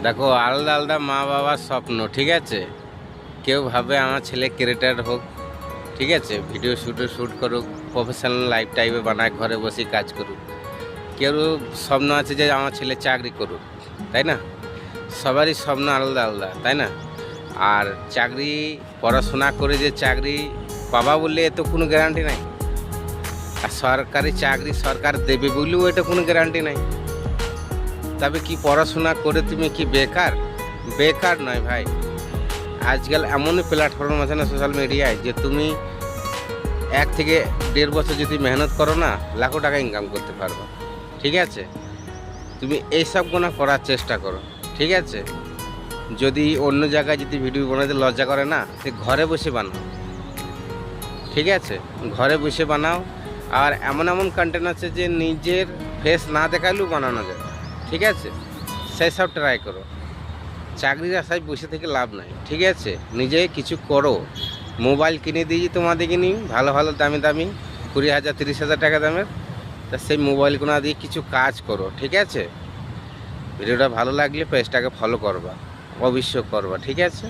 দেখো, আলাদা আলাদা মা বাবার স্বপ্ন, ঠিক আছে। কেউ ভাবে আমার ছেলে ক্রিয়েটার হোক, ঠিক আছে, ভিডিও শ্যুট করুক, প্রফেশনাল লাইফ টাইপে বানায়, ঘরে বসে কাজ করুক। কেউ স্বপ্ন আছে যে আমার ছেলে চাকরি করুক, তাই না? সবারই স্বপ্ন আলাদা আলাদা, তাই না? আর চাকরি, পড়াশোনা করে যে চাকরি পাবা বললে এ তো কোনো গ্যারান্টি নাই। আর সরকারি চাকরি সরকার দেবে বললেও এটা কোনো গ্যারান্টি নাই। তবে কি পড়াশোনা করে তুমি কি বেকার? বেকার নয় ভাই। আজকাল এমনই প্ল্যাটফর্ম আছে না সোশ্যাল মিডিয়ায়, যে তুমি 1 থেকে 1.5 বছর যদি মেহনত করো না, লাখো টাকা ইনকাম করতে পারবে, ঠিক আছে। তুমি এইসব গোনা করার চেষ্টা করো, ঠিক আছে। যদি অন্য জায়গায় যদি ভিডিও বানাতে লজ্জা করে না, সে ঘরে বসে বানাও, ঠিক আছে। ঘরে বসে বানাও। আর এমন এমন কন্টেন্ট আছে যে নিজের ফেস না দেখালেও বানানো যায়, ঠিক আছে। সেই সব ট্রাই করো। চাকরির আশায় বসে থেকে লাভ নাই, ঠিক আছে। নিজে কিছু করো। মোবাইল কিনে দিয়েছি তোমাদেরকে নিয়ে, ভালো ভালো দামি দামি 20,000 30,000 টাকা দামের। তা সেই মোবাইলগুলো দিয়ে কিছু কাজ করো, ঠিক আছে। ভিডিওটা ভালো লাগলে পেজটাকে ফলো করবা, অবশ্যই করবা, ঠিক আছে।